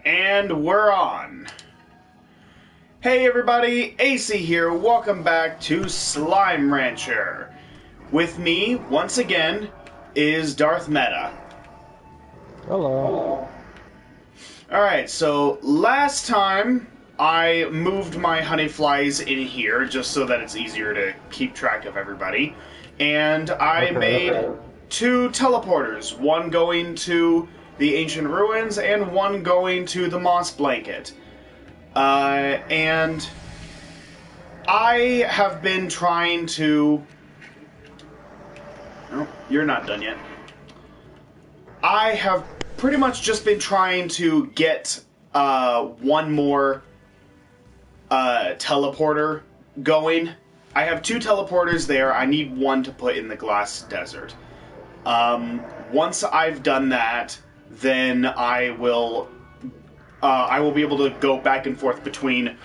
And we're on. Hey everybody, AC here. Welcome back to Slime Rancher. With me, once again, is Darth Meta. Hello. Alright, so last time I moved my honey flies in here just so that it's easier to keep track of everybody. And I made two teleporters, one going to the ancient ruins and one going to the moss blanket. And I have been trying to... Oh, you're not done yet. I have pretty much just been trying to get one more teleporter going. I have two teleporters there. I need one to put in the glass desert. Once I've done that, then I will be able to go back and forth between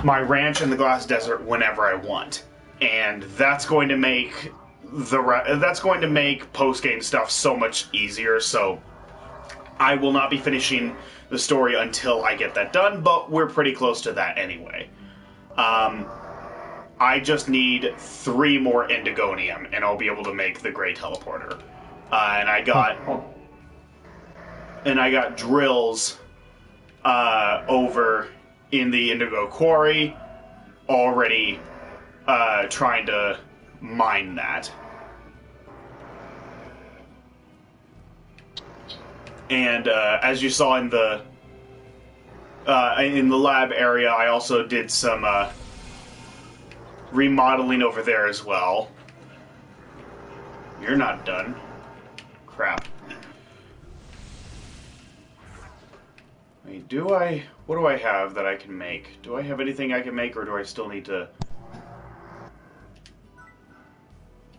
my ranch and the glass desert whenever I want, and that's going to make post-game stuff so much easier. So I will not be finishing the story until I get that done, but we're pretty close to that anyway. I just need 3 more Indigonium, and I'll be able to make the Gray Teleporter. And I got drills over in the Indigo Quarry already trying to mine that. And as you saw in the lab area, I also did some remodeling over there as well. You're not done. Crap. Wait, what do I have that I can make? Do I have anything I can make, or do I still need to...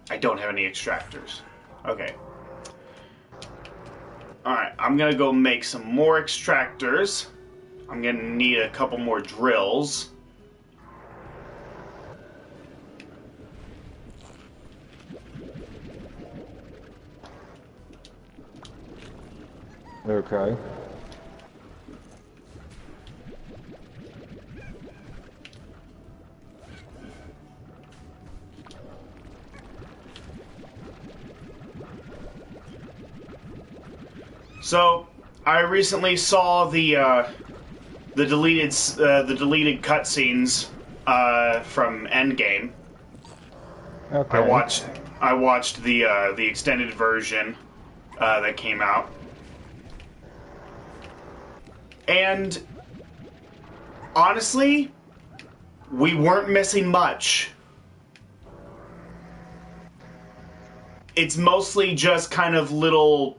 I don't have any extractors. Okay. Alright, I'm gonna go make some more extractors. I'm gonna need a couple more drills. Okay. So, I recently saw the deleted cutscenes from Endgame. Okay. I watched the extended version that came out, and honestly, we weren't missing much. It's mostly just kind of little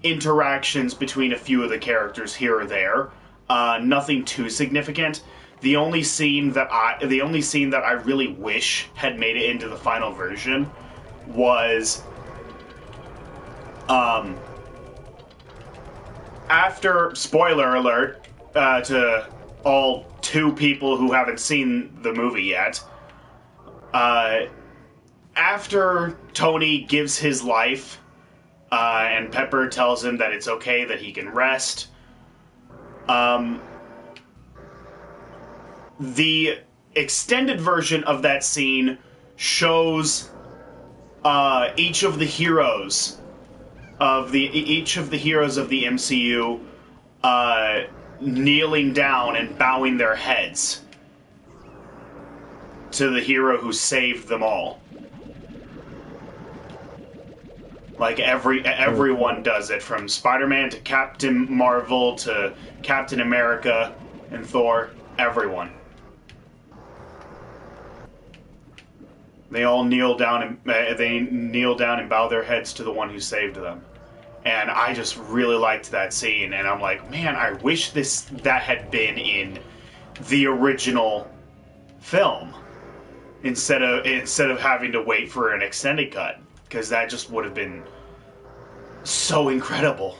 interactions between a few of the characters here or there. Nothing too significant. The only scene that I really wish had made it into the final version was after, spoiler alert, to all 2 people who haven't seen the movie yet, after Tony gives his life, and Pepper tells him that it's okay, that he can rest, the extended version of that scene shows each of the heroes of the MCU kneeling down and bowing their heads to the hero who saved them all. Like everyone does it, from Spider-Man to Captain Marvel to Captain America and Thor. Everyone. They all kneel down and bow their heads to the one who saved them. And I just really liked that scene, and I'm like, man, I wish that had been in the original film instead of having to wait for an extended cut, because that just would have been so incredible.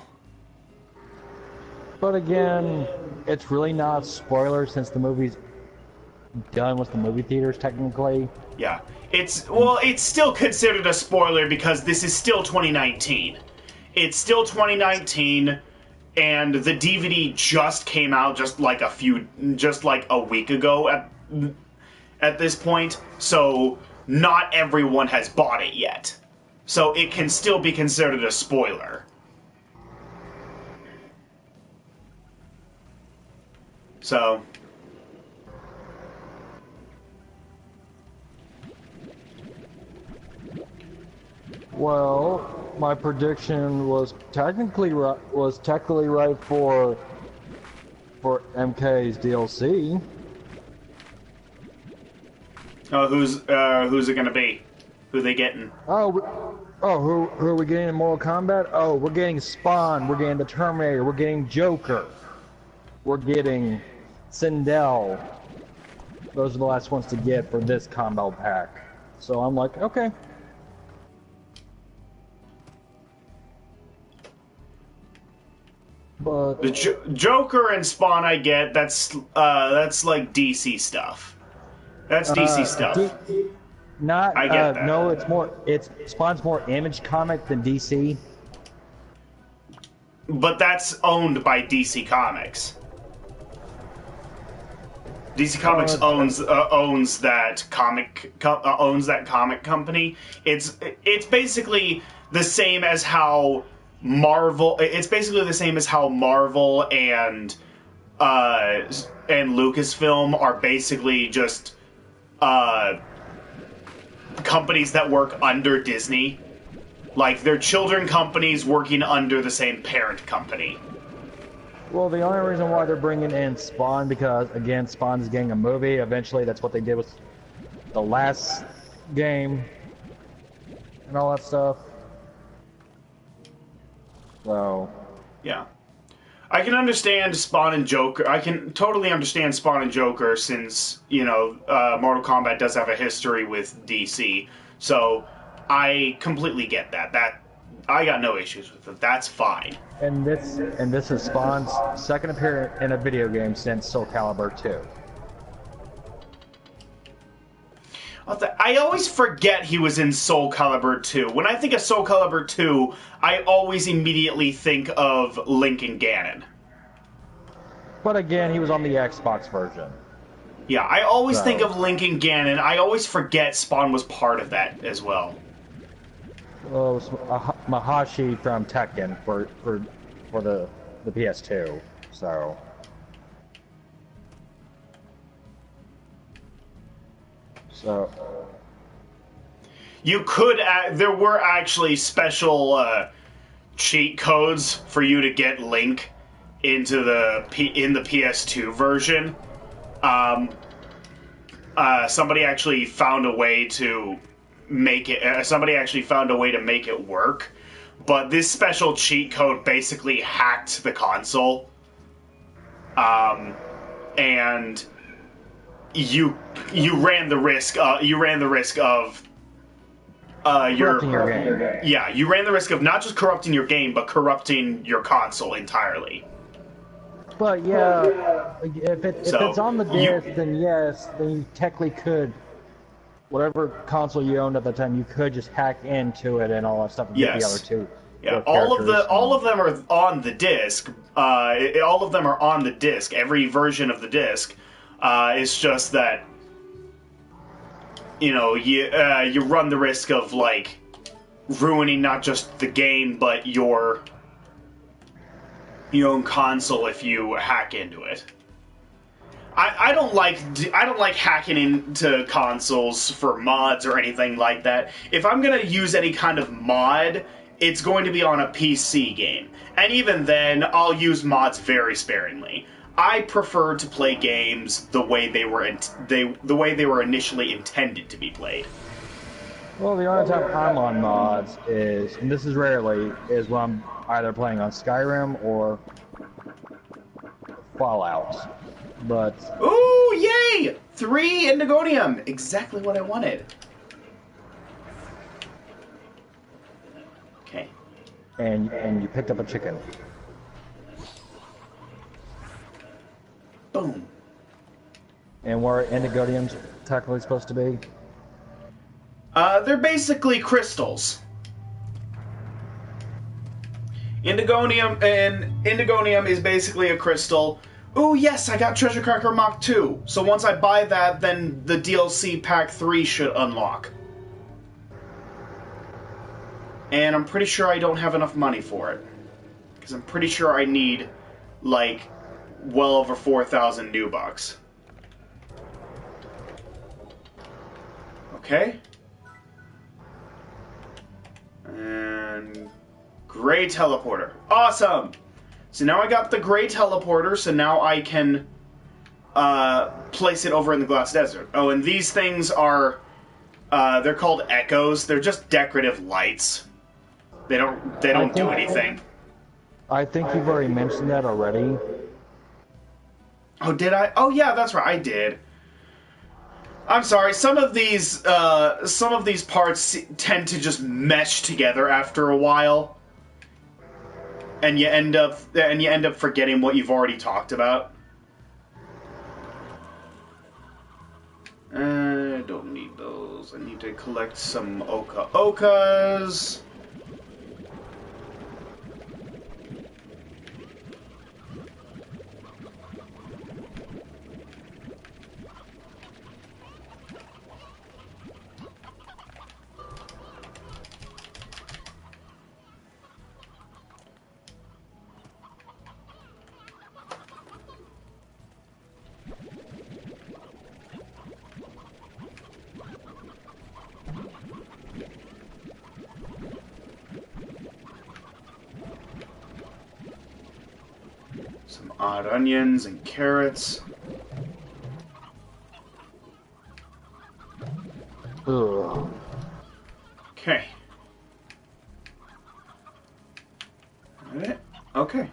But again, it's really not a spoiler since the movie's done with the movie theaters, technically. Yeah. It's still considered a spoiler because this is still 2019. It's still 2019, and the DVD just came out just like a week ago at this point, so not everyone has bought it yet. So it can still be considered a spoiler. So Well, my prediction was technically right for MK's DLC. oh, who's it gonna be? Who they getting? Who are we getting in Mortal Kombat? Oh, we're getting Spawn, we're getting the Terminator, we're getting Joker, we're getting Sindel. Those are the last ones to get for this combo pack. So I'm like, okay. But The Joker and Spawn, I get. That's like DC stuff. That's DC stuff. I get that. No, it's Spawn's more Image comic than DC. But that's owned by DC Comics. DC Comics owns that comic company. It's basically the same as how Marvel. It's basically the same as how Marvel and Lucasfilm are basically just companies that work under Disney. Like, they're children companies working under the same parent company. Well, the only reason why they're bringing in Spawn, because, again, Spawn's getting a movie. Eventually, that's what they did with the last game and all that stuff. So... yeah. I can understand Spawn and Joker. I can totally understand Spawn and Joker since, Mortal Kombat does have a history with DC. So, I completely get that. I got no issues with it. That's fine. And this is Spawn's second appearance in a video game since Soul Calibur 2. I always forget he was in Soul Calibur 2. When I think of Soul Calibur 2, I always immediately think of Link and Ganon. But again, he was on the Xbox version. Yeah, I always think of Link and Ganon. I always forget Spawn was part of that as well. Well, it was Mahashi from Tekken for the PS2. So... you could. There were actually special cheat codes for you to get Link into the PS2 version. Somebody actually found a way to make it. Somebody actually found a way to make it work, but this special cheat code basically hacked the console. And you ran the risk of you ran the risk of your game. Yeah, you ran the risk of not just corrupting your game, but corrupting your console entirely. But yeah, if it's on the disc, then yes, then you technically could. Whatever console you owned at the time, you could just hack into it and all that stuff and get the other two. Yeah, all of them are on the disc. All of them are on the disc. Every version of the disc. It's just that you run the risk of like ruining not just the game but your own console if you hack into it. I don't like hacking into consoles for mods or anything like that. If I'm gonna use any kind of mod, it's going to be on a PC game, and even then, I'll use mods very sparingly. I prefer to play games the way they were initially intended to be played. Well, the only time I'm on mods is, and this is rarely, is when I'm either playing on Skyrim or Fallout. But ooh, yay! 3 Indigonium, exactly what I wanted. Okay. And you picked up a chicken. Boom. And where are Indigoniums technically supposed to be? They're basically crystals. Indigonium is basically a crystal. Ooh, yes, I got Treasure Cracker Mach 2. So once I buy that, then the DLC Pack 3 should unlock. And I'm pretty sure I don't have enough money for it. Because I'm pretty sure I need, like, well over 4,000 new bucks. Okay. And... Gray Teleporter. Awesome! So now I got the Gray Teleporter, so now I can place it over in the Glass Desert. Oh, and these things are... they're called Echoes. They're just decorative lights. They don't do anything. I think you've already mentioned that already. Oh, did I? Oh, yeah, that's right. I did. I'm sorry. Some of these parts tend to just mesh together after a while, and you end up forgetting what you've already talked about. I don't need those. I need to collect some Okas. Some odd onions and carrots. Ugh. Okay. Okay.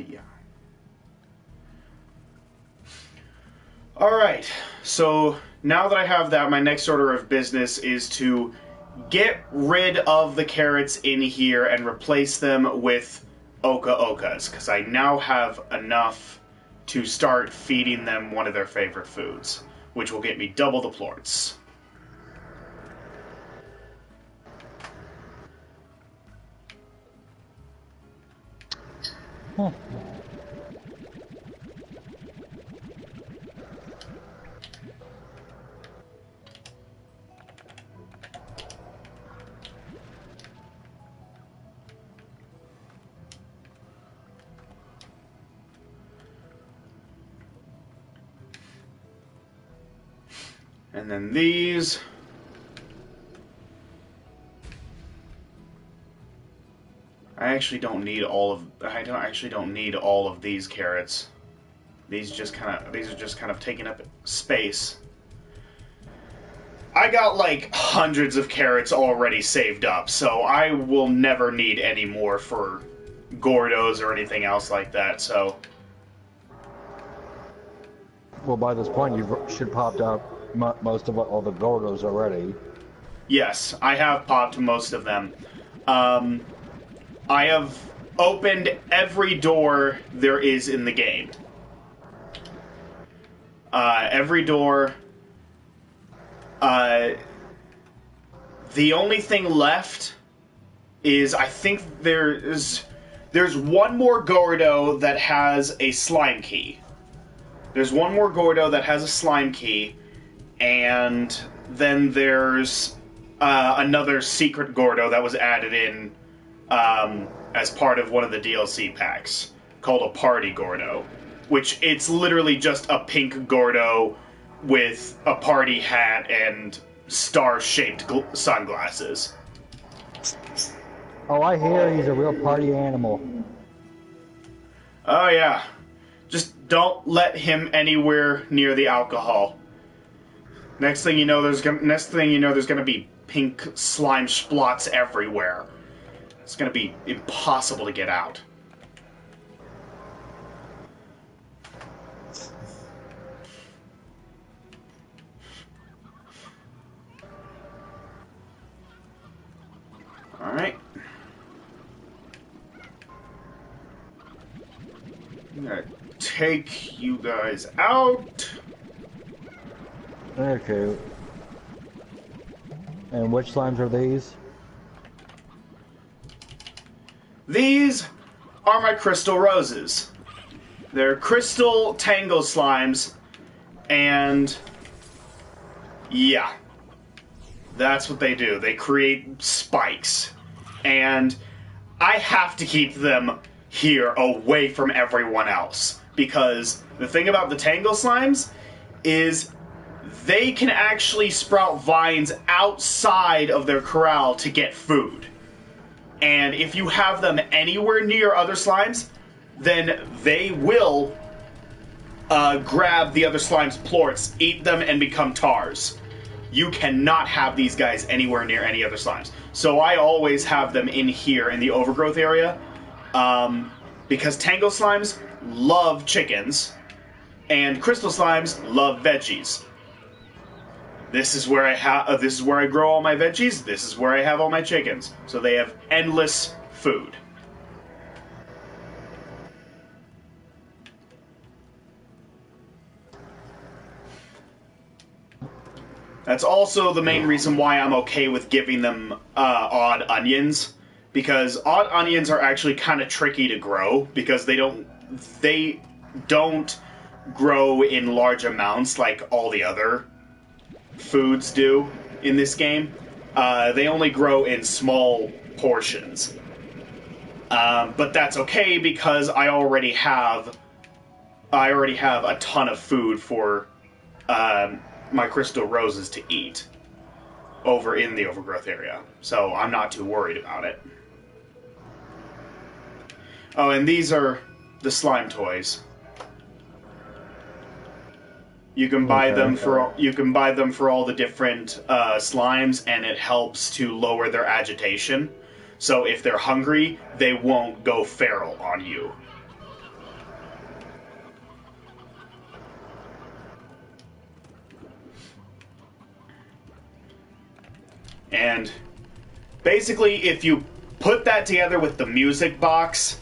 Yeah. Alright, so now that I have that, my next order of business is to get rid of the carrots in here and replace them with Okas, because I now have enough to start feeding them one of their favorite foods, which will get me double the plorts. Huh. And then these. I actually don't need all of these carrots. These are just kind of taking up space. I got like hundreds of carrots already saved up, so I will never need any more for Gordos or anything else like that, so... Well, by this point, you should popped out most of all the Gordos already. Yes, I have popped most of them. I have opened every door there is in the game. Every door... the only thing left is, I think there's one more Gordo that has a slime key. There's one more Gordo that has a slime key, and then there's another secret Gordo that was added in as part of one of the DLC packs, called a Party Gordo, which it's literally just a pink Gordo with a party hat and star-shaped sunglasses. Oh, I hear he's a real party animal. Oh yeah. Just don't let him anywhere near the alcohol. Next thing you know, there's gonna be pink slime splots everywhere. It's gonna be impossible to get out. Alright. Got take you guys out. Okay. And which slimes are these? These are my crystal roses. They're crystal tangle slimes, and yeah, that's what they do. They create spikes, and I have to keep them here away from everyone else, because the thing about the tangle slimes is they can actually sprout vines outside of their corral to get food. And if you have them anywhere near other slimes, then they will grab the other slime's plorts, eat them, and become tars. You cannot have these guys anywhere near any other slimes. So I always have them in here in the overgrowth area, because tangle slimes love chickens, and crystal slimes love veggies. This is where I grow all my veggies. This is where I have all my chickens. So they have endless food. That's also the main reason why I'm okay with giving them odd onions, because odd onions are actually kind of tricky to grow because they don't grow in large amounts like all the other foods do in this game. They only grow in small portions. But that's okay because I already have a ton of food for my crystal roses to eat over in the overgrowth area. So I'm not too worried about it. Oh, and these are the slime toys. You can buy them for all the different slimes, and it helps to lower their agitation. So if they're hungry, they won't go feral on you. And basically, if you put that together with the music box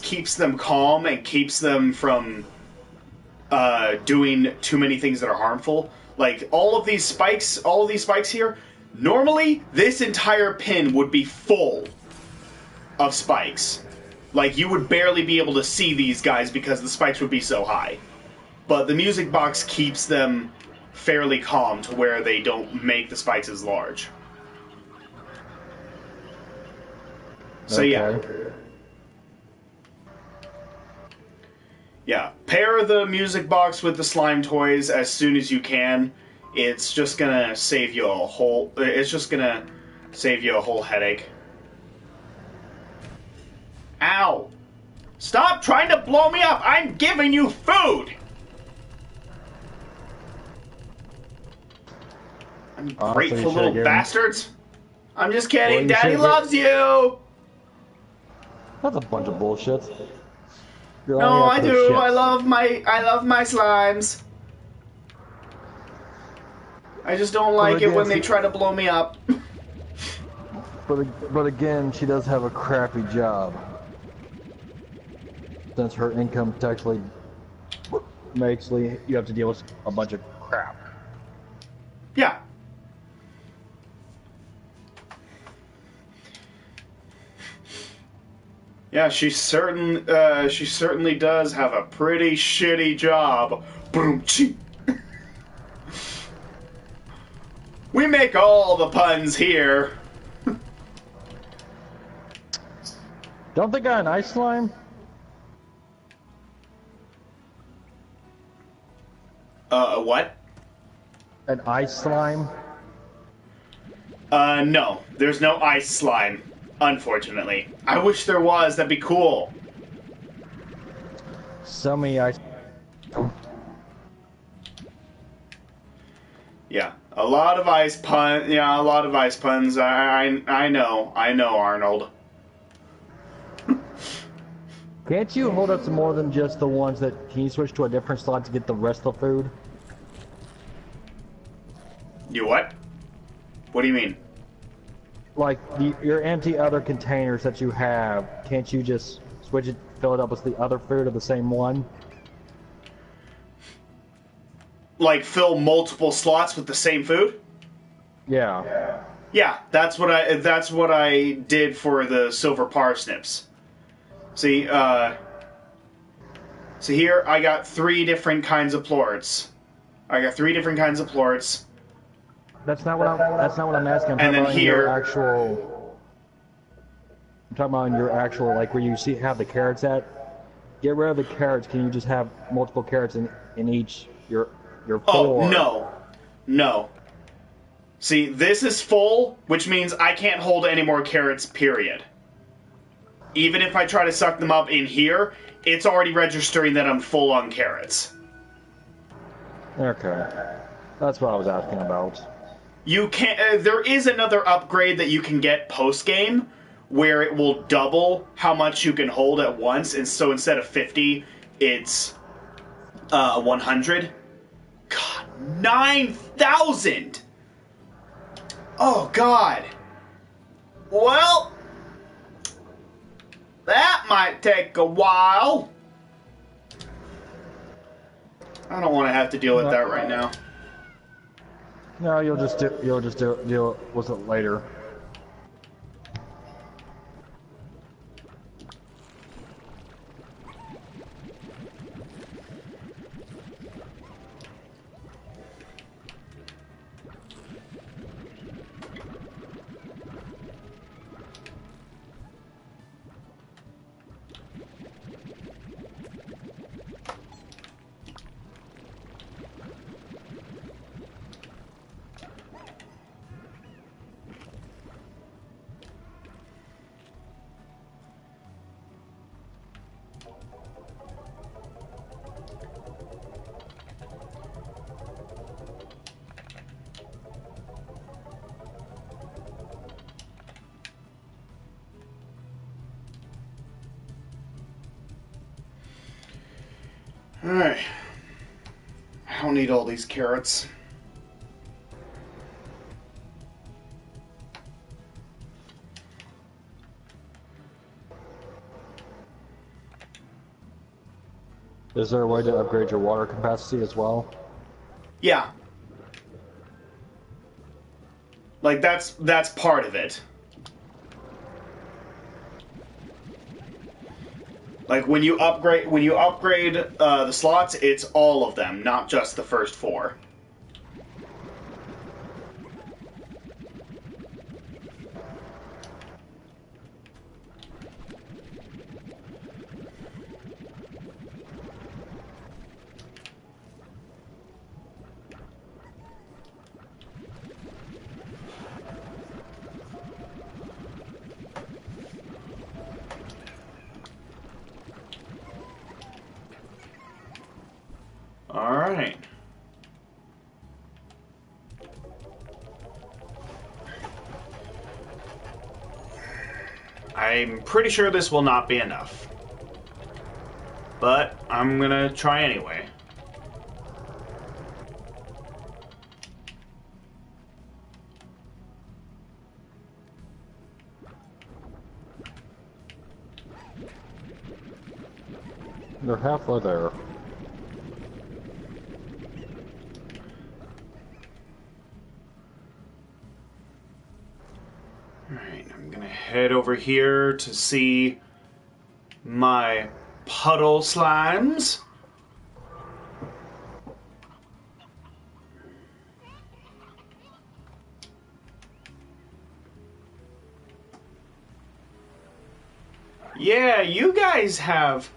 keeps them calm and keeps them from doing too many things that are harmful. Like all of these spikes here, normally this entire pin would be full of spikes. Like you would barely be able to see these guys because the spikes would be so high. But the music box keeps them fairly calm to where they don't make the spikes as large. So yeah. Yeah, pair the music box with the slime toys as soon as you can. It's just gonna save you a whole headache. Ow! Stop trying to blow me up! I'm giving you food! Ungrateful little bastards! I'm just kidding, Daddy loves you! That's a bunch of bullshit. No, I do. I love my slimes. I just don't like it when they try to blow me up. But again, she does have a crappy job. Since her income technically makes you have to deal with a bunch of crap. Yeah. Yeah, she certainly does have a pretty shitty job. Boom, chee. We make all the puns here. Don't they got an ice slime? What? An ice slime? No. There's no ice slime. Unfortunately. I wish there was, that'd be cool. So many ice... Yeah, a lot of ice puns. Yeah, a lot of ice puns. I know, Arnold. Can't you hold up to more than just the ones that... Can you switch to a different slot to get the rest of the food? You what? What do you mean? Like, your empty other containers that you have, can't you just switch it fill it up with the other food of the same one. Like fill multiple slots with the same food? Yeah. Yeah, that's what I did for the silver parsnips. See, so here I got 3 different kinds of plorts. I got 3 different kinds of plorts. That's not what I'm asking. I'm And talking then about in here- your actual. I'm talking about in your actual, like where you have the carrots at. Get rid of the carrots. Can you just have multiple carrots in each your Oh, floor? no. See, this is full, which means I can't hold any more carrots, period. Even if I try to suck them up in here, it's already registering that I'm full on carrots. Okay. That's what I was asking about. You can there is another upgrade that you can get post-game where it will double how much you can hold at once, and so instead of 50, it's 100. God, 9,000! Oh, God. Well, that might take a while. I don't want to have to deal with that right now. No, you'll just deal with it later. Alright. I don't need all these carrots. Is there a way to upgrade your water capacity as well? Yeah. Like, that's part of it. Like, when you upgrade the slots, it's all of them, not just the first 4. Alright. I'm pretty sure this will not be enough. But I'm gonna try anyway. They're halfway there. Alright, I'm gonna head over here to see my puddle slimes. Yeah, you guys have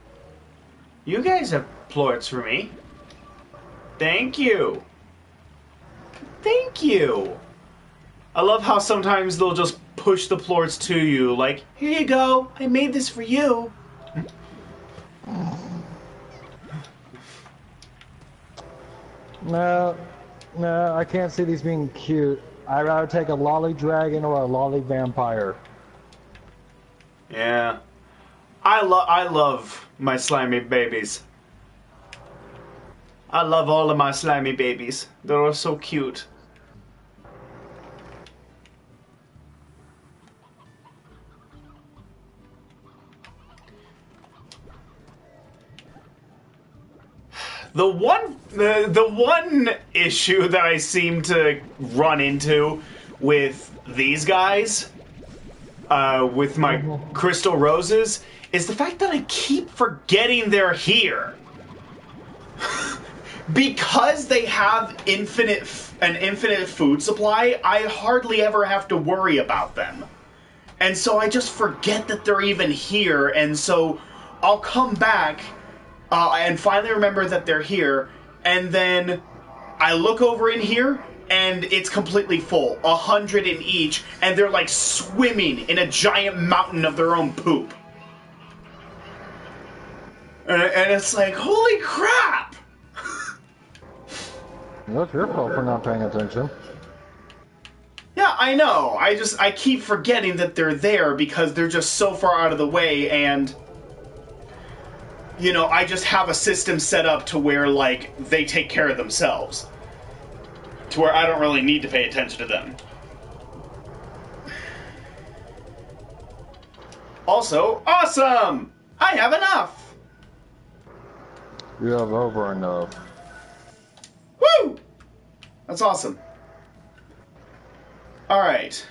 plorts for me. Thank you. Thank you. I love how sometimes they'll just push the plorts to you, like, here you go, I made this for you. No, I can't see these being cute. I'd rather take a lolly dragon or a lolly vampire. Yeah. I love my slimy babies. I love all of my slimy babies. They're all so cute. The one issue that I seem to run into with these guys, with my crystal roses, is the fact that I keep forgetting they're here. Because they have an infinite food supply, I hardly ever have to worry about them. And so I just forget that they're even here, and so I'll come back and finally remember that they're here, and then I look over in here, and it's completely full, 100 in each, and they're like swimming in a giant mountain of their own poop. And it's like, holy crap! That's your fault for not paying attention. Yeah, I know. I keep forgetting that they're there because they're just so far out of the way, and you know, I just have a system set up to where, like, they take care of themselves. To where I don't really need to pay attention to them. Also, awesome! I have enough! You have over enough. Woo! That's awesome. Alright.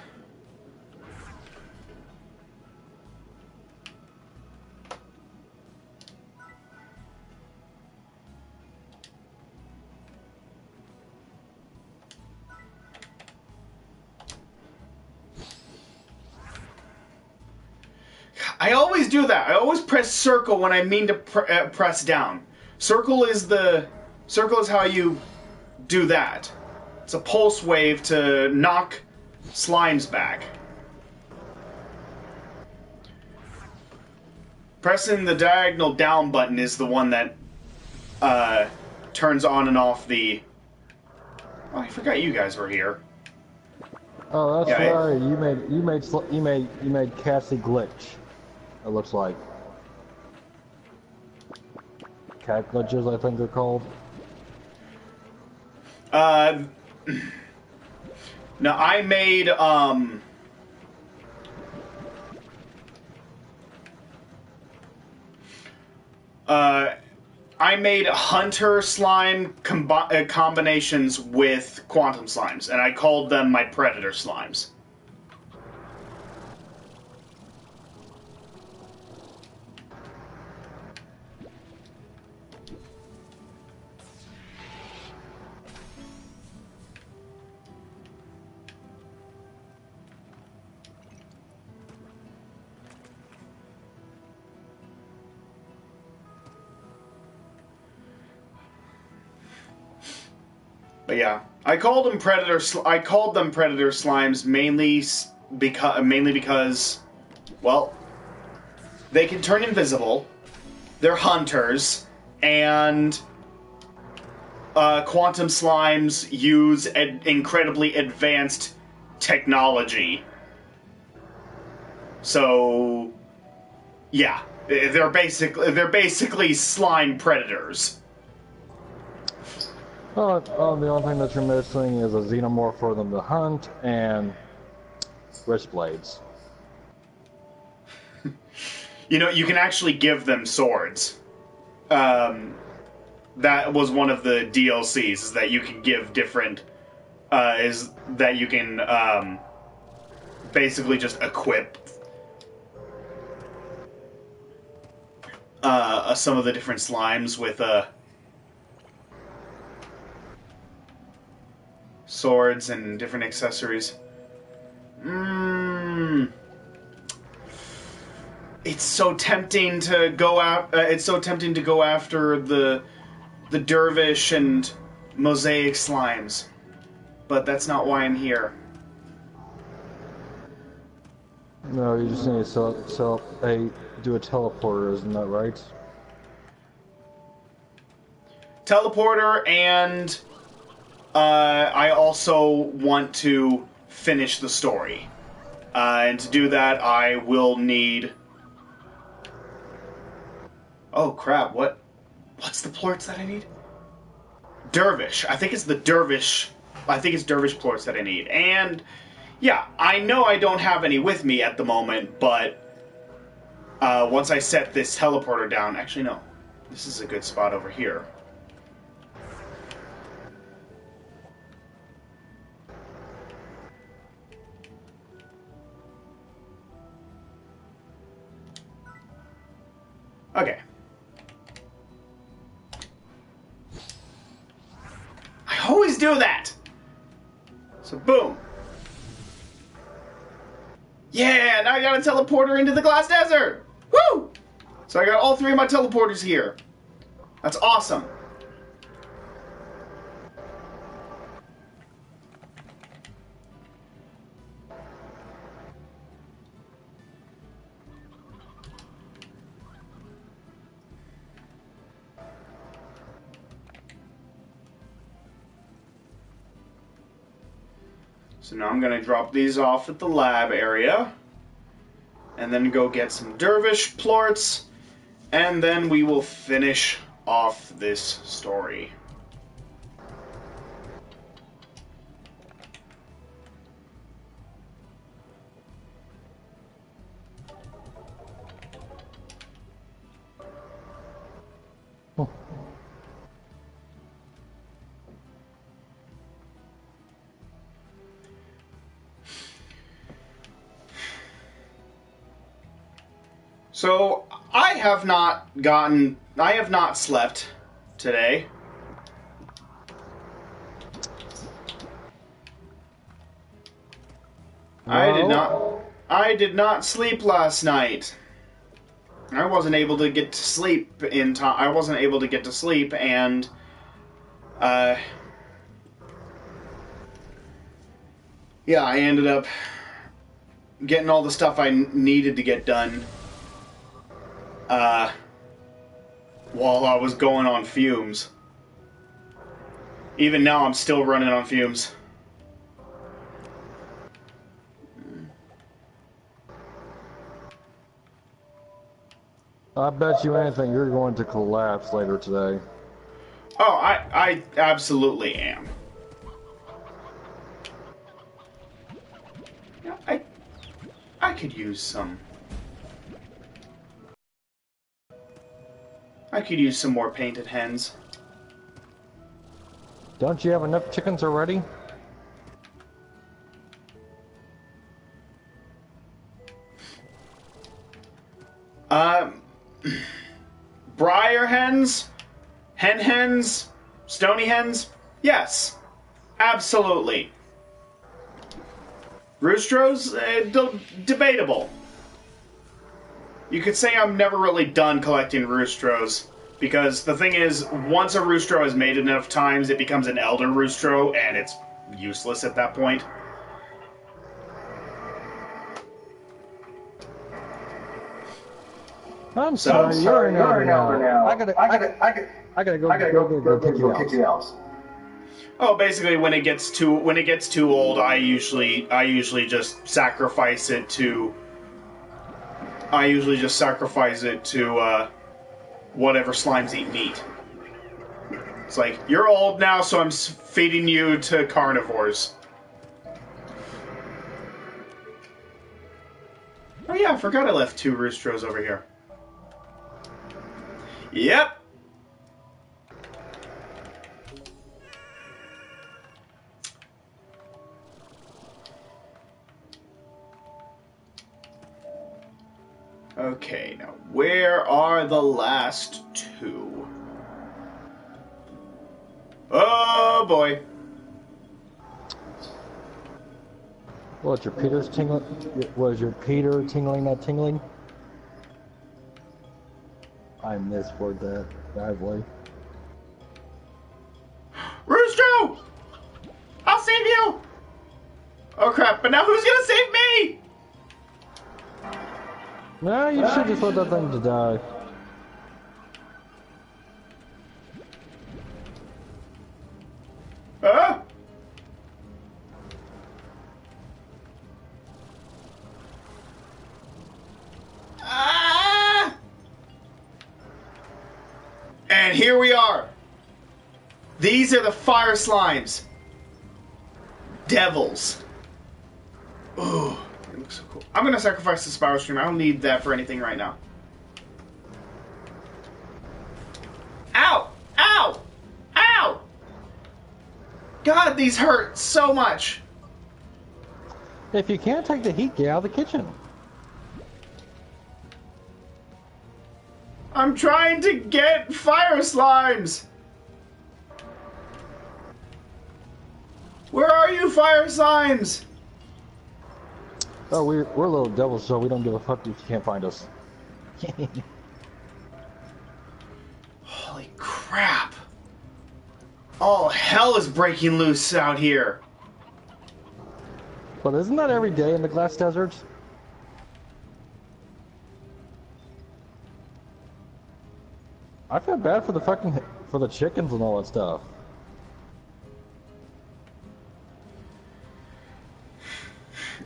I always do that. I always press circle when I mean to press down. Circle is how you do that. It's a pulse wave to knock slimes back. Pressing the diagonal down button is the one that turns on and off the... Oh, I forgot you guys were here. Oh, that's right. You made Cassie glitch. It looks like cat glitches, I think they're called. No, I made I made hunter slime combinations with quantum slimes, and I called them my predator slimes. But yeah, I called them predator slimes mainly because, well, they can turn invisible. They're hunters, and quantum slimes use incredibly advanced technology. So, yeah, they're basically slime predators. Oh, the only thing that you're missing is a xenomorph for them to hunt and wrist blades. You know, you can actually give them swords. That was one of the DLCs, is that you can give different... is that you can basically just equip some of the different slimes with swords and different accessories. It's so tempting to go out. It's so tempting to go after the dervish and mosaic slimes, but that's not why I'm here. No, you just need to do a teleporter, isn't that right? Teleporter, and I also want to finish the story. And to do that, I will need... Oh, crap, what's the plorts that I need? Dervish. I think it's dervish plorts that I need. And, yeah, I know I don't have any with me at the moment, but once I set this teleporter down... Actually, no. This is a good spot over here. Okay. I always do that! So, boom. Yeah, now I got a teleporter into the glass desert! Woo! So I got all 3 of my teleporters here. That's awesome. So now I'm going to drop these off at the lab area. And then go get some dervish plorts. And then we will finish off this story. Oh. So, I have not slept today. No. I did not sleep last night. I wasn't able to get to sleep in time. I wasn't able to get to sleep, and yeah, I ended up getting all the stuff I needed to get done while I was going on fumes. Even now, I'm still running on fumes. I bet you anything you're going to collapse later today. Oh, I absolutely am. I could use some. I could use some more painted hens. Don't you have enough chickens already? Briar hens, hens, stony hens. Yes, absolutely. Roostros, debatable. You could say I'm never really done collecting roostros, because the thing is, once a roostro is made enough times, it becomes an elder roostro, and it's useless at that point. I'm sorry, you're an elder now. I gotta go kick you out. Oh, basically, when it gets too old, I usually just sacrifice it to. I usually just sacrifice it to whatever slimes eat meat. It's like, you're old now, so I'm feeding you to carnivores. Oh yeah, I forgot I left 2 roostros over here. Yep. Okay, now where are the last 2? Oh boy. Was your Peter's tingling? Was your Peter tingling that tingling? I misword that badly. Roostro! I'll save you! Oh crap, but now who's gonna save me? No, you should just let that thing to die. Huh? Ah! And here we are. These are the fire slimes. Devils. Ooh, it looks so cool. I'm gonna sacrifice the spiral stream. I don't need that for anything right now. Ow! Ow! Ow! God, these hurt so much. If you can't take the heat, get out of the kitchen. I'm trying to get fire slimes! Where are you, fire slimes? Oh, we're little devils, so we don't give a fuck if you can't find us. Holy crap. All hell is breaking loose out here. But isn't that every day in the glass deserts? I feel bad for the chickens and all that stuff.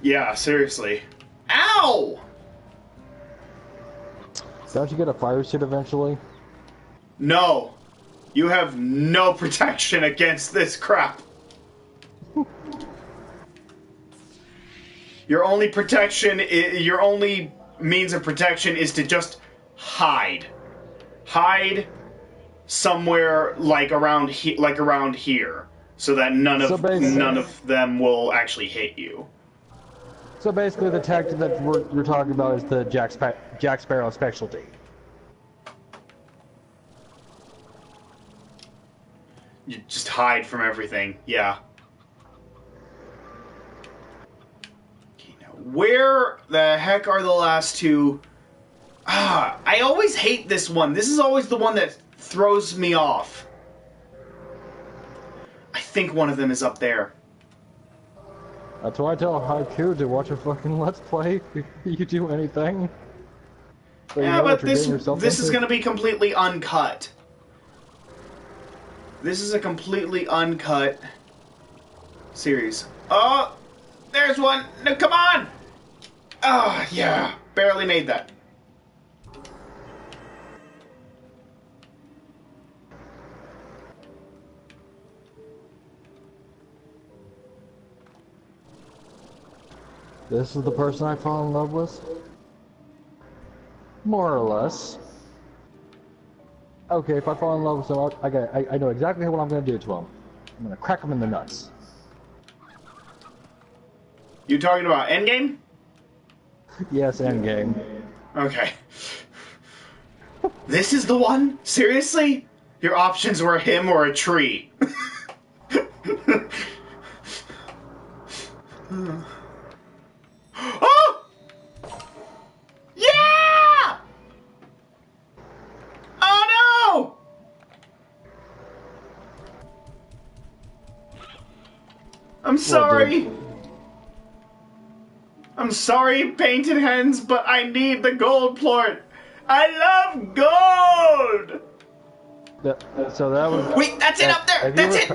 Yeah, seriously. Ow! Don't you get a fire suit eventually? No. You have no protection against this crap. Your only protection, your only means of protection is to just hide. Hide somewhere like around here, so that none of them will actually hit you. So basically, the tactic that you're talking about is the Jack Sparrow specialty. You just hide from everything. Yeah. Okay, now where the heck are the last two? I always hate this one. This is always the one that throws me off. I think one of them is up there. That's why I tell Haiku to watch a fucking Let's Play if you do anything. So yeah, but this is going to be completely uncut. This is a completely uncut series. Oh, there's one. No, come on. Oh, yeah. Barely made that. This is the person I fall in love with? More or less. Okay, if I fall in love with someone, I know exactly what I'm going to do to him. I'm going to crack him in the nuts. You talking about Endgame? Yes, Endgame. Okay. This is the one? Seriously? Your options were him or a tree. Oh! Yeah! Oh no! I'm sorry. I'm sorry, Painted Hens, but I need the gold plort. I love gold! So that was... Wait, that's it up there! That's it!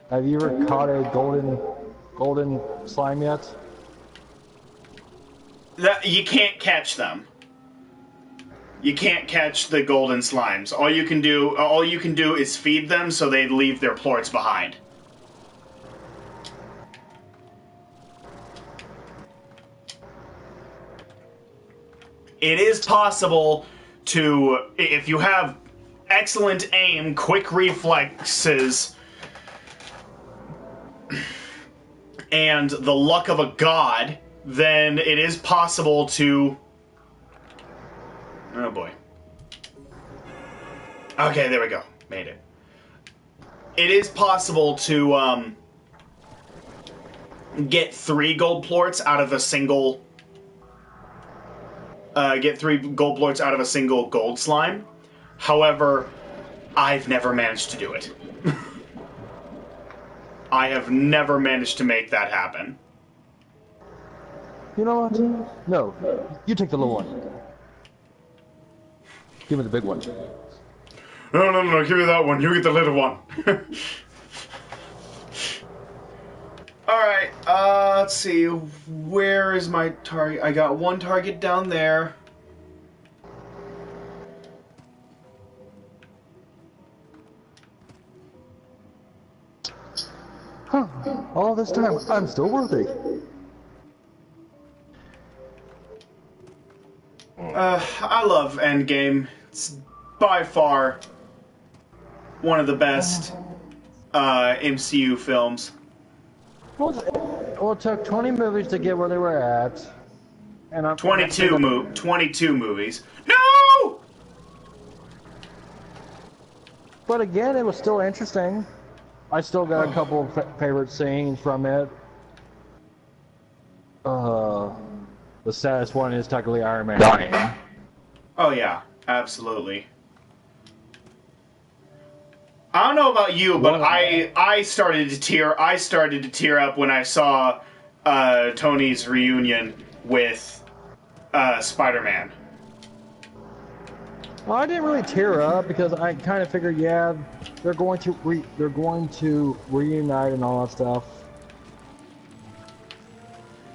Have you ever caught a golden slime yet? You can't catch them. You can't catch the golden slimes. All you can do is feed them so they leave their plorts behind. It is possible to, if you have excellent aim, quick reflexes, and the luck of a god, then it is possible to... Oh boy. Okay, there we go. Made it. It is possible to get 3 gold plorts out of a single... get 3 gold plorts out of a single gold slime. However, I've never managed to do it. I have never managed to make that happen. You know what? No. You take the little one. Give me the big one. No, give me that one. You get the little one. Alright, let's see. Where is my target? I got one target down there. Huh. All this time, I'm still worthy. I love Endgame. It's by far one of the best MCU films. Well, it took 20 movies to get where they were at. And I'm 22 movies. No! But again, it was still interesting. I still got a couple of favorite scenes from it. The saddest one is technically Iron Man dying. Oh yeah, absolutely. I don't know about you, but I started to tear up when I saw Tony's reunion with Spider-Man. Well, I didn't really tear up because I kind of figured, yeah, they're going to reunite and all that stuff.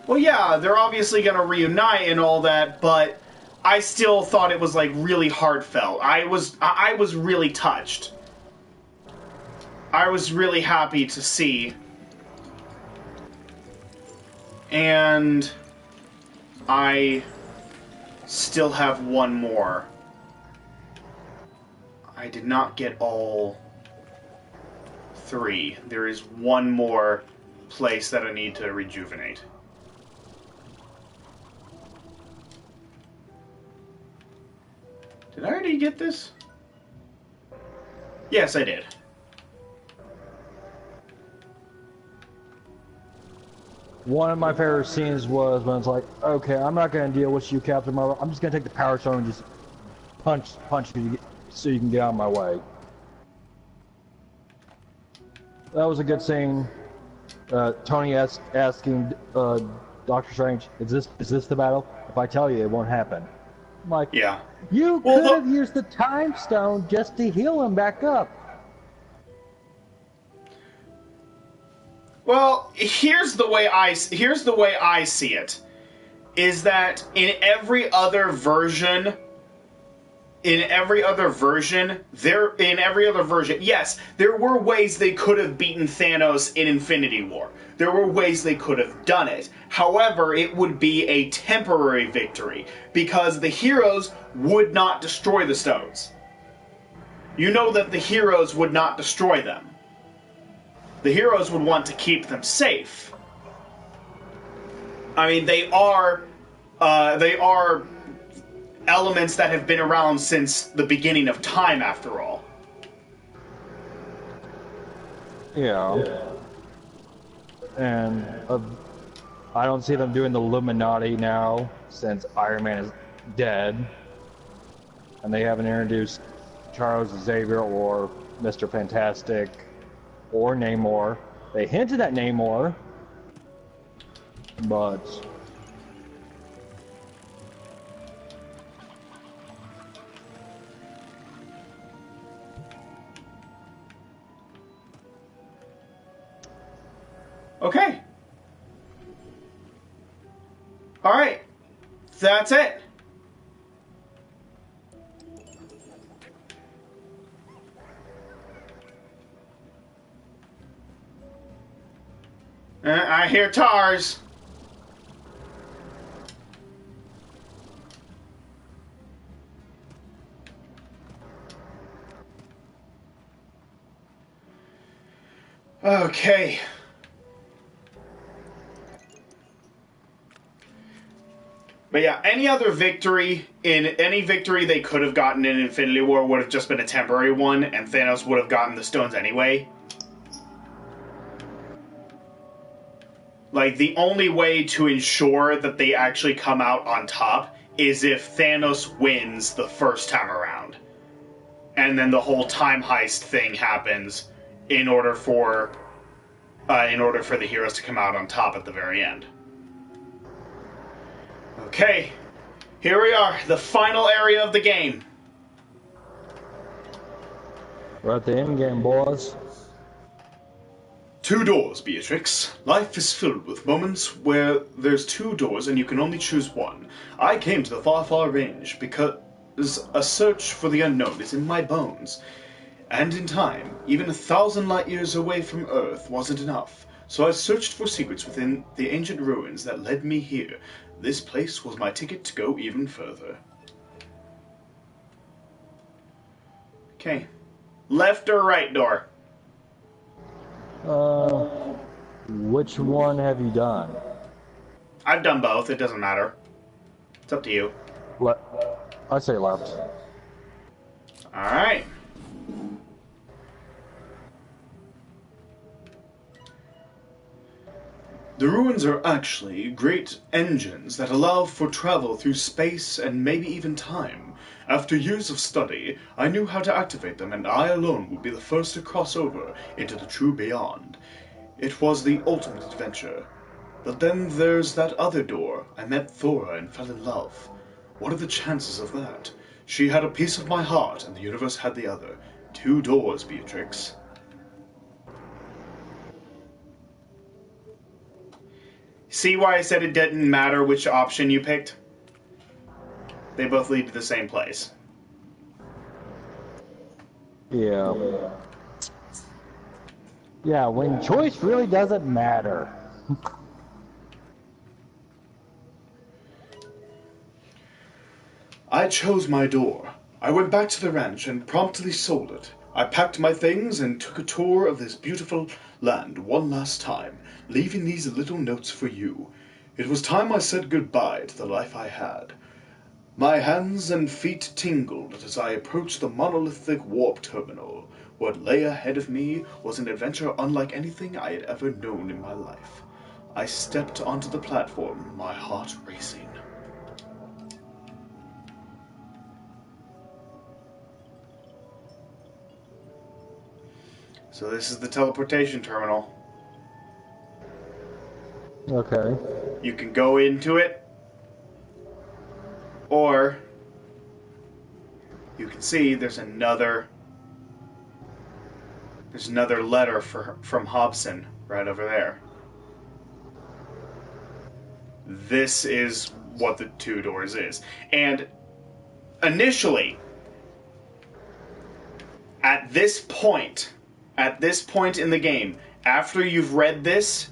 Well, yeah, they're obviously going to reunite and all that, but I still thought it was like really heartfelt. I was really touched. I was really happy to see. And I still have one more. I did not get all 3. There is one more place that I need to rejuvenate. Did I already get this? Yes, I did. One of my favorite scenes was when it's like, okay, I'm not going to deal with you, Captain Marvel. I'm just going to take the Power Stone and just punch you so you can get out of my way. That was a good scene. Tony asking Doctor Strange, "Is this the battle? If I tell you, it won't happen." I'm like, yeah, you could have used the Time Stone just to heal him back up. Well, here's the way I see it. Is that in every other version, yes, there were ways they could have beaten Thanos in Infinity War. There were ways they could have done it. However, it would be a temporary victory because the heroes would not destroy the stones. You know that the heroes would not destroy them. The heroes would want to keep them safe. I mean, they are elements that have been around since the beginning of time, after all. Yeah. And I don't see them doing the Illuminati now, since Iron Man is dead. And they haven't introduced Charles Xavier or Mr. Fantastic or Namor. They hinted at Namor, but okay. Alright. That's it. I hear TARS. Okay. But yeah, any victory they could have gotten in Infinity War would have just been a temporary one, and Thanos would have gotten the stones anyway. Like, the only way to ensure that they actually come out on top is if Thanos wins the first time around. And then the whole time heist thing happens in order for the heroes to come out on top at the very end. Okay, here we are, the final area of the game. we're at the end game, boys. 2 doors, Beatrix. Life is filled with moments where there's 2 doors and you can only choose one. I came to the far, far range because a search for the unknown is in my bones. And in time, even 1,000 light years away from Earth wasn't enough. So I searched for secrets within the ancient ruins that led me here. This place was my ticket to go even further. Okay. Left or right door? Which one have you done? I've done both, it doesn't matter. It's up to you. I say left. Alright. The ruins are actually great engines that allow for travel through space and maybe even time. After years of study, I knew how to activate them, and I alone would be the first to cross over into the true beyond. It was the ultimate adventure. But then there's that other door. I met Thora and fell in love. What are the chances of that? She had a piece of my heart, and the universe had the other. 2 doors, Beatrix. See why I said it didn't matter which option you picked? They both lead to the same place. Yeah. Yeah, when choice really doesn't matter. I chose my door. I went back to the ranch and promptly sold it. I packed my things and took a tour of this beautiful land one last time, leaving these little notes for you. It was time I said goodbye to the life I had. My hands and feet tingled as I approached the monolithic warp terminal. What lay ahead of me was an adventure unlike anything I had ever known in my life. I stepped onto the platform, my heart racing. So this is the teleportation terminal. Okay. You can go into it, or you can see there's another letter from Hobson right over there. This is what the 2 doors is. And initially, at this point in the game, after you've read this,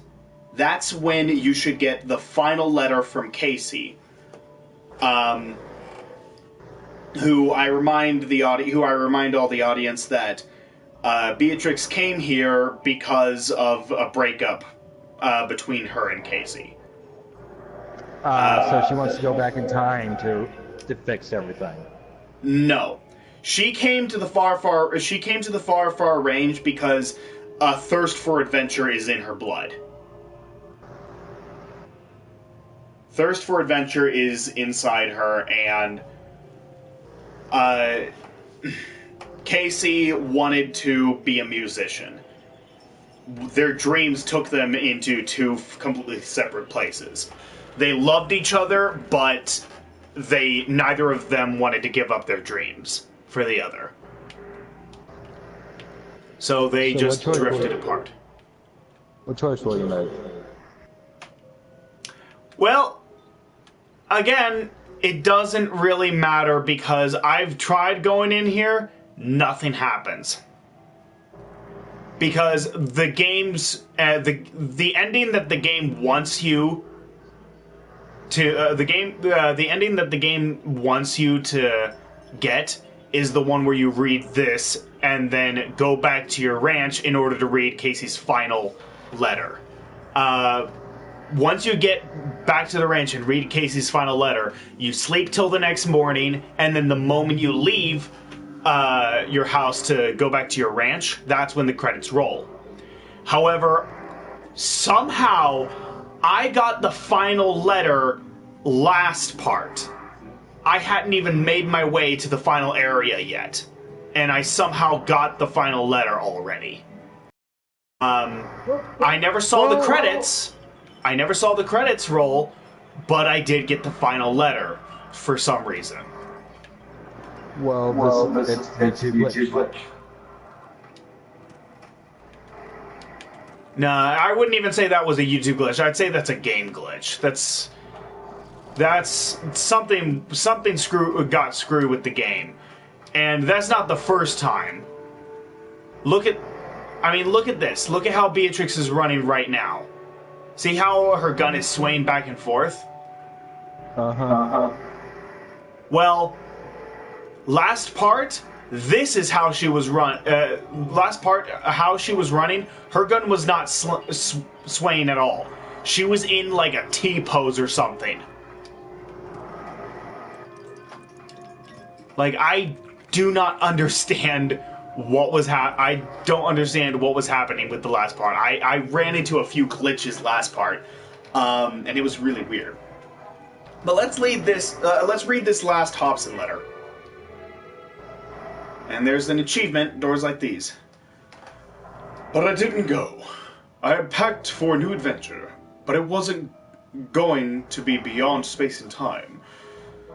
that's when you should get the final letter from Casey. Who I remind all the audience that Beatrix came here because of a breakup between her and Casey. So she wants to go back in time to fix everything. No, she came to the far range because a thirst for adventure is in her blood. Thirst for adventure is inside her, and Casey wanted to be a musician. Their dreams took them into 2 completely separate places. They loved each other, but neither of them wanted to give up their dreams for the other. So they just drifted apart. What choice will you make? Well, again, it doesn't really matter because I've tried going in here, nothing happens. Because the game's the ending that the game wants you to the ending that the game wants you to get is the one where you read this and then go back to your ranch in order to read Casey's final letter. Once you get back to the ranch and read Casey's final letter, you sleep till the next morning, and then the moment you leave your house to go back to your ranch, that's when the credits roll. However, somehow I got the final letter last part. I hadn't even made my way to the final area yet, and I somehow got the final letter already. I never saw the credits. I never saw the credits roll, but I did get the final letter for some reason. Well, it's YouTube glitch. Nah, I wouldn't even say that was a YouTube glitch. I'd say that's a game glitch. That's something got screwed with the game, and that's not the first time. Look at this. Look at how Beatrix is running right now. See how her gun is swaying back and forth? Well, last part, this is how she was how she was running. Her gun was not swaying at all. She was in like a T pose or something. Like, I do not understand what was I don't understand what was happening with the last part. I ran into a few glitches last part, and it was really weird. But let's read this last Hobson letter. And there's an achievement, doors like these. But I didn't go. I had packed for a new adventure, but it wasn't going to be beyond space and time.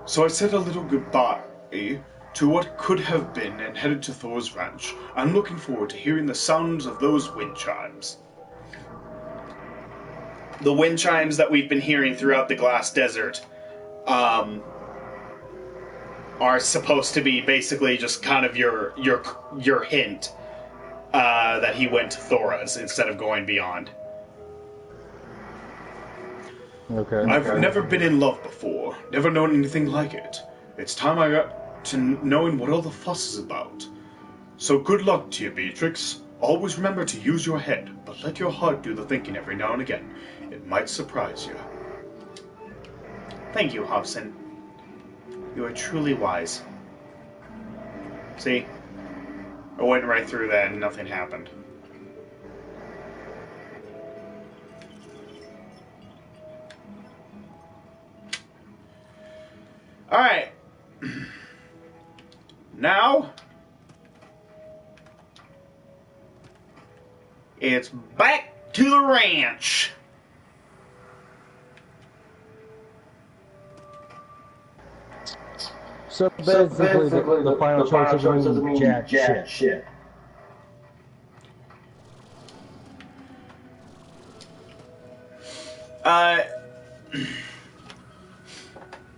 So I said a little goodbye to what could have been and headed to Thor's ranch. I'm looking forward to hearing the sounds of those wind chimes. The wind chimes that we've been hearing throughout the Glass Desert are supposed to be basically just kind of your hint that he went to Thora's instead of going beyond. Okay. I've never been in love before, never known anything like it. It's time I got to knowing what all the fuss is about. So good luck to you, Beatrix. Always remember to use your head, but let your heart do the thinking every now and again. It might surprise you. Thank you, Hobson. You are truly wise. See? I went right through that and nothing happened. Alright. Now, it's back to the ranch. So basically, the final choice doesn't mean jack shit.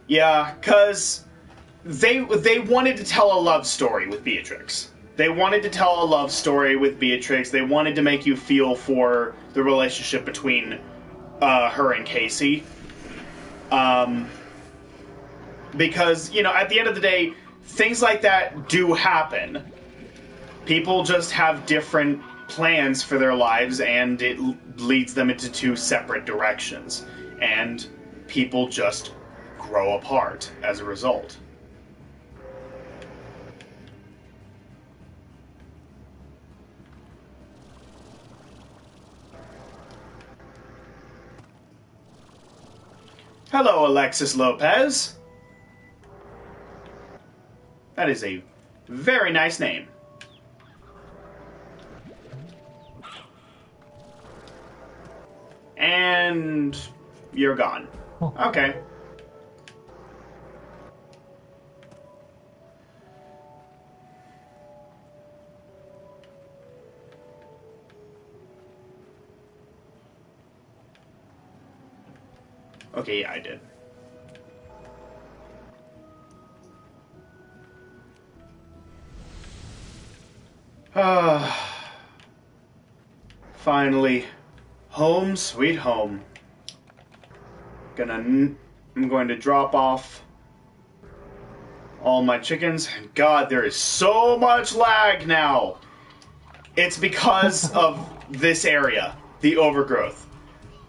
Yeah, because they wanted to tell a love story with Beatrix. They wanted to tell a love story with Beatrix. They wanted to make you feel for the relationship between her and Casey. Because, you know, at the end of the day, things like that do happen. People just have different plans for their lives, and it leads them into two separate directions. And people just grow apart as a result. Hello, Alexis Lopez. That is a very nice name. And you're gone. Okay. Okay, yeah, I did. Finally, home sweet home. I'm going to drop off all my chickens. And God, there is so much lag now. It's because of this area, the overgrowth.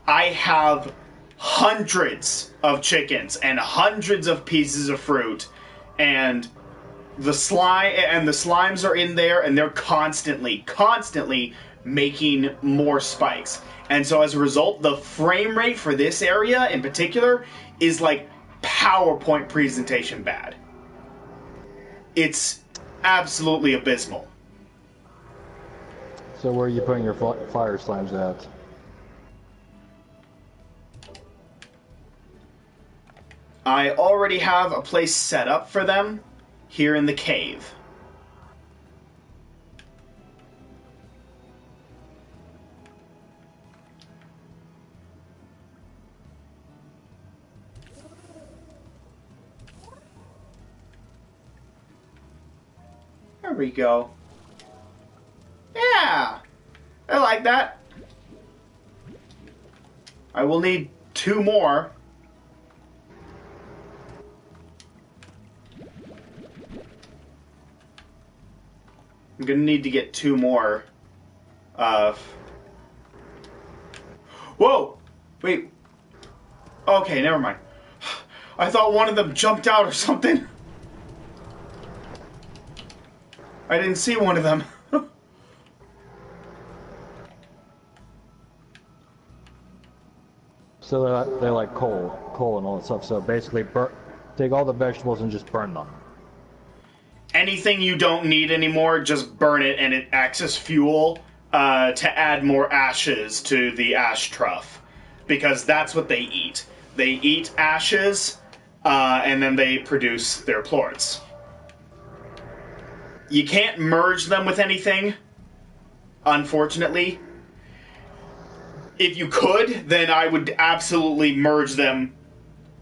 I have hundreds of chickens and hundreds of pieces of fruit, and the slimes are in there, and they're constantly making more spikes. And so as a result, the frame rate for this area in particular is like PowerPoint presentation bad. It's absolutely abysmal. So where are you putting your fire slimes at? I already have a place set up for them here in the cave. There we go. Yeah! I like that. I will need 2 more. I'm gonna need to get 2 more. Whoa! Wait. Okay, never mind. I thought one of them jumped out or something. I didn't see one of them. So they're like coal and all that stuff. So basically, take all the vegetables and just burn them. Anything you don't need anymore, just burn it, and it acts as fuel to add more ashes to the ash trough. Because that's what they eat. They eat ashes, and then they produce their plorts. You can't merge them with anything, unfortunately. If you could, then I would absolutely merge them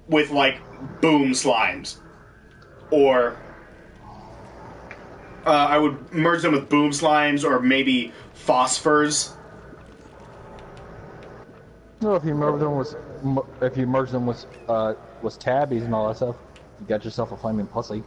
with, like, boom slimes. Or I would merge them with boom slimes or maybe phosphors. No, if you merge them with tabbies and all that stuff, you got yourself a flaming pussy.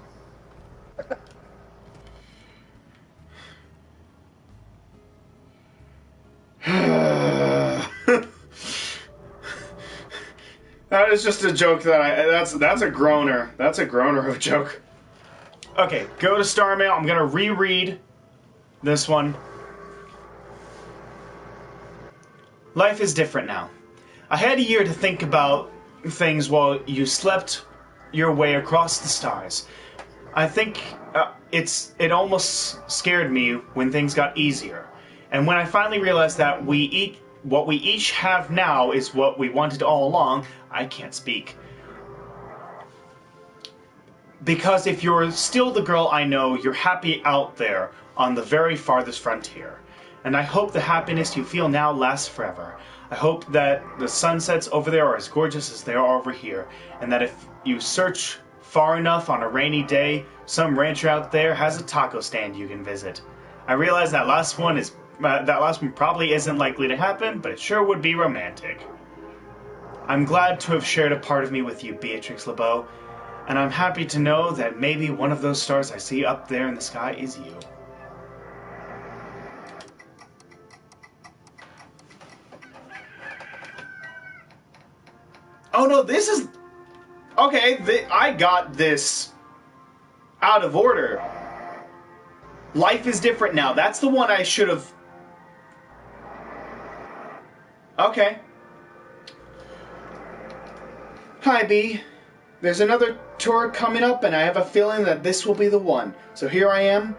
That is just a joke that's a groaner. That's a groaner of a joke. Okay, go to Star Mail. I'm gonna reread this one. Life is different now. I had a year to think about things while you slept your way across the stars. I think it almost scared me when things got easier. And when I finally realized that what we each have now is what we wanted all along, I can't speak. Because if you're still the girl I know, you're happy out there on the very farthest frontier. And I hope the happiness you feel now lasts forever. I hope that the sunsets over there are as gorgeous as they are over here. And that if you search far enough on a rainy day, some rancher out there has a taco stand you can visit. I realize that last one probably isn't likely to happen, but it sure would be romantic. I'm glad to have shared a part of me with you, Beatrix LeBeau, and I'm happy to know that maybe one of those stars I see up there in the sky is you. Oh no, this is... Okay, I got this out of order. Life is different now. That's the one I should have... Okay. Hi, B. There's another tour coming up, and I have a feeling that this will be the one. So here I am,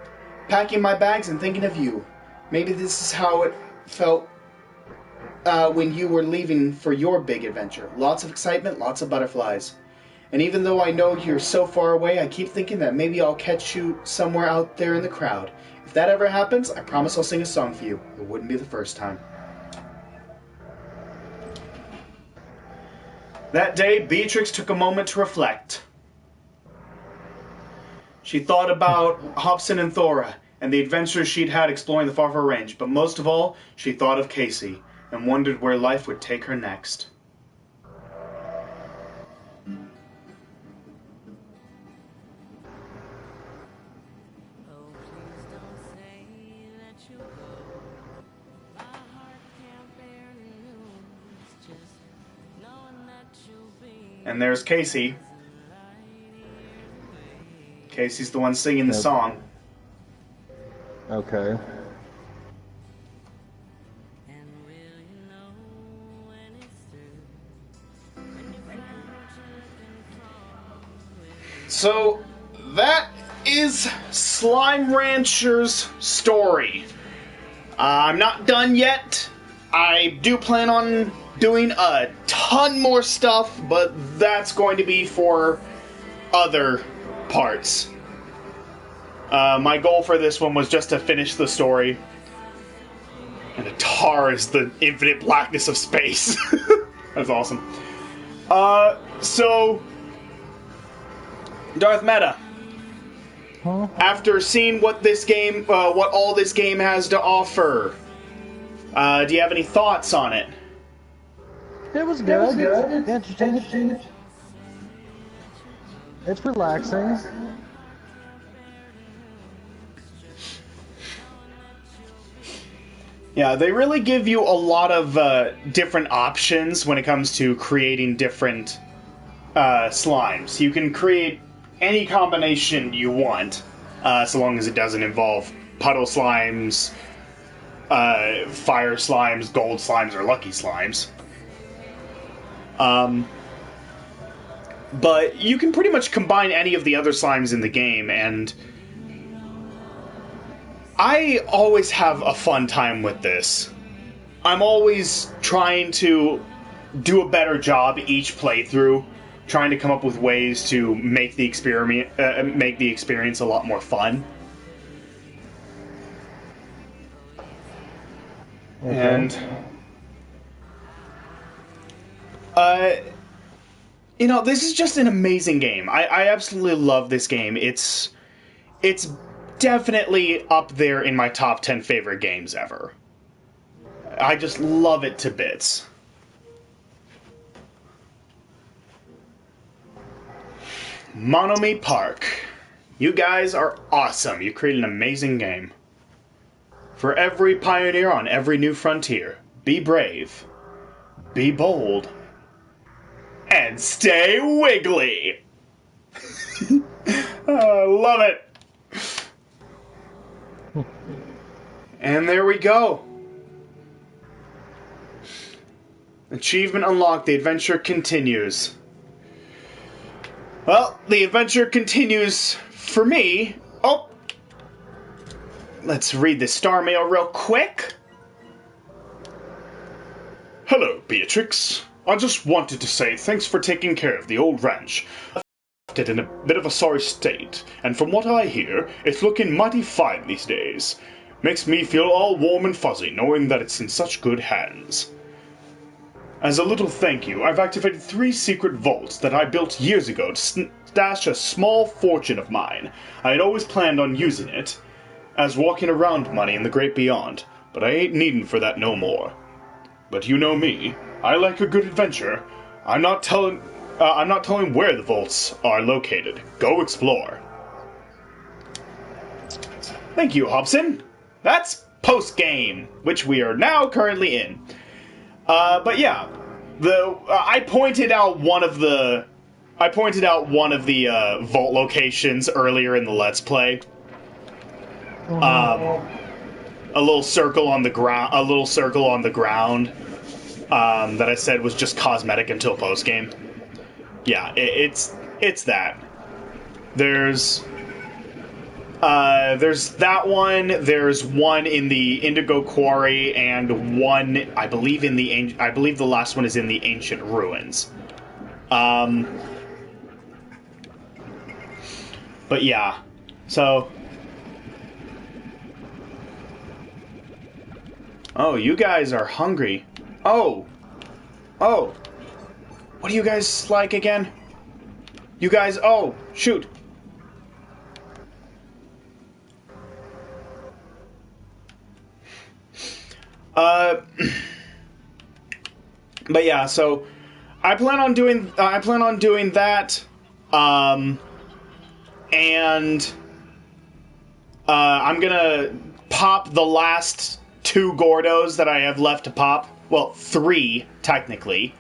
packing my bags and thinking of you. Maybe this is how it felt when you were leaving for your big adventure. Lots of excitement, lots of butterflies. And even though I know you're so far away, I keep thinking that maybe I'll catch you somewhere out there in the crowd. If that ever happens, I promise I'll sing a song for you. It wouldn't be the first time. That day, Beatrix took a moment to reflect. She thought about Hobson and Thora, and the adventures she'd had exploring the far range, but most of all, she thought of Casey, and wondered where life would take her next. And there's Casey. Casey's the one singing the song. Okay. So, that is Slime Rancher's story. I'm not done yet. I do plan on doing a ton more stuff, but that's going to be for other parts. My goal for this one was just to finish the story. And the tar is the infinite blackness of space. That's awesome. So... Darth Meta. Huh? After seeing what all this game has to offer, do you have any thoughts on it? It was good. Interesting. It's relaxing. Yeah, they really give you a lot of different options when it comes to creating different slimes. You can create any combination you want. so long as it doesn't involve puddle slimes, fire slimes, gold slimes, or lucky slimes. But you can pretty much combine any of the other slimes in the game, and I always have a fun time with this. I'm always trying to do a better job each playthrough, trying to come up with ways to make the experience a lot more fun. Okay. And this is just an amazing game. I absolutely love this game. It's definitely up there in my top 10 favorite games ever. I just love it to bits. Monomi Park. You guys are awesome. You created an amazing game. For every pioneer on every new frontier, be brave, be bold, and stay wiggly. I love it. And there we go. Achievement unlocked. The adventure continues. Well, the adventure continues for me. Oh! Let's read the star mail real quick. Hello, Beatrix. I just wanted to say thanks for taking care of the old ranch. I left it in a bit of a sorry state, and from what I hear, it's looking mighty fine these days. Makes me feel all warm and fuzzy knowing that it's in such good hands. As a little thank you, I've activated 3 secret vaults that I built years ago to stash a small fortune of mine. I had always planned on using it as walking around money in the great beyond, but I ain't needin' for that no more. But you know me, I like a good adventure. I'm not telling where the vaults are located. Go explore. Thank you, Hobson. That's post-game, which we are now currently in. But yeah, I pointed out one of the vault locations earlier in the Let's Play. A little circle on the ground. That I said was just cosmetic until post game. Yeah, it's that. There's that one. There's one in the Indigo Quarry, and one I believe the last one is in the Ancient Ruins. But yeah, so. Oh, you guys are hungry. Oh. What do you guys like again? You guys, oh, shoot. But yeah, so I plan on doing that, and I'm gonna pop the last 2 Gordos that I have left to pop. Well, 3 technically.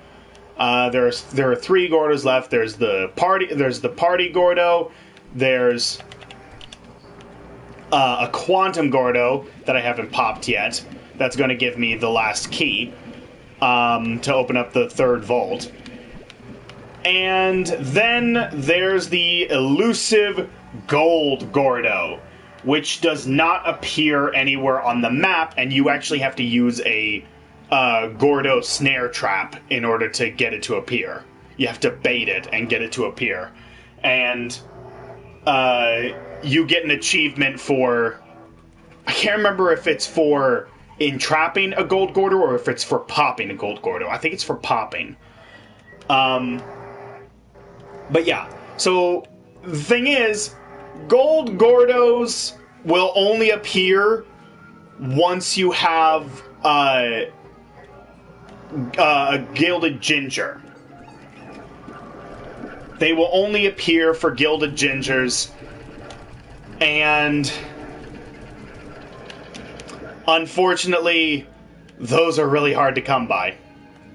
There are 3 Gordos left. There's the party Gordo. There's a Quantum Gordo that I haven't popped yet. That's going to give me the last key to open up the 3rd vault. And then there's the elusive Gold Gordo, which does not appear anywhere on the map, and you actually have to use a Gordo snare trap in order to get it to appear. You have to bait it and get it to appear. And you get an achievement for... I can't remember if it's for entrapping a Gold Gordo or if it's for popping a Gold Gordo. I think it's for popping. But yeah, so the thing is, Gold Gordos will only appear once you have a Gilded Ginger. They will only appear for Gilded Gingers, and unfortunately, those are really hard to come by.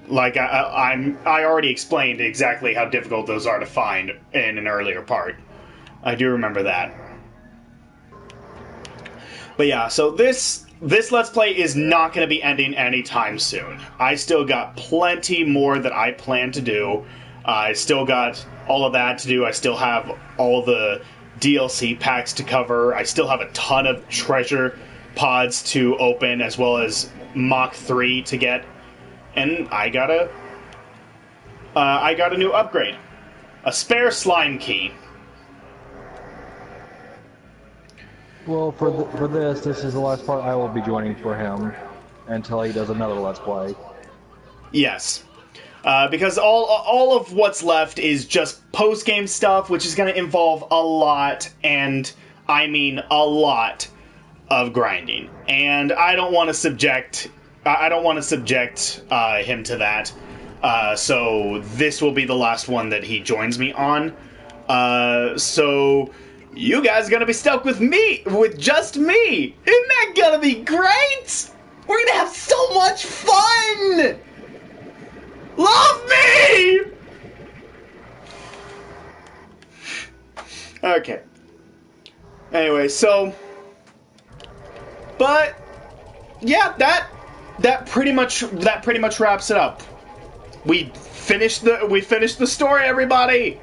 Like, I already explained exactly how difficult those are to find in an earlier part. I do remember that. But yeah, so this Let's Play is not going to be ending anytime soon. I still got plenty more that I plan to do. I still got all of that to do. I still have all the DLC packs to cover. I still have a ton of treasure pods to open, as well as Mach 3 to get. And I got a new upgrade. A spare slime key. Well, for this is the last part I will be joining for him until he does another Let's Play. Yes. Because all of what's left is just post-game stuff, which is going to involve a lot, and I mean a lot, of grinding. And I don't want to subject him to that. So this will be the last one that he joins me on. So you guys are going to be stuck with me, with just me. Isn't that going to be great? We're going to have so much fun! Love me! Okay. Anyway, so, but yeah, that pretty much wraps it up. We finished the story, everybody.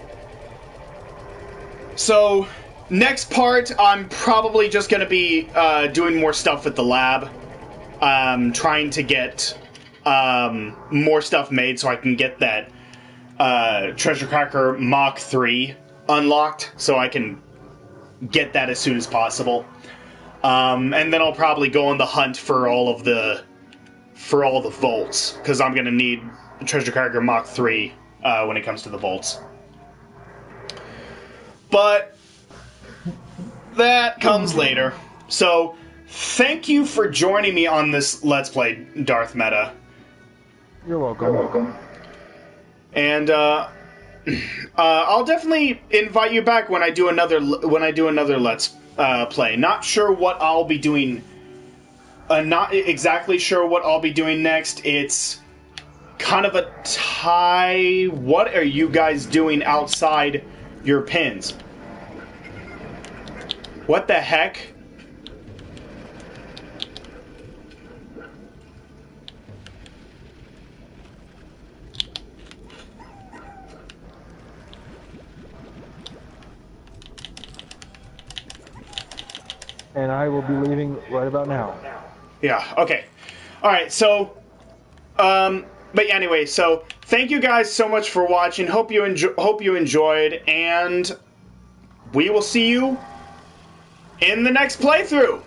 So, next part, I'm probably just gonna be doing more stuff with the lab, trying to get more stuff made so I can get that treasure cracker Mach 3 unlocked, so I can get that as soon as possible. And then I'll probably go on the hunt for all the vaults, because I'm gonna need treasure cracker Mach 3 when it comes to the vaults. But that comes later. So thank you for joining me on this Let's Play, Darth Meta. You're welcome. And I'll definitely invite you back when I do another Let's Play. Not sure what I'll be doing. Not exactly sure what I'll be doing next. It's kind of a tie. What are you guys doing outside your pins? What the heck? And I will be leaving right about now. Yeah, okay. Alright, so, but anyway, so, thank you guys so much for watching. Hope you enjoyed, and we will see you in the next playthrough.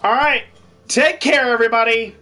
Alright, take care, everybody.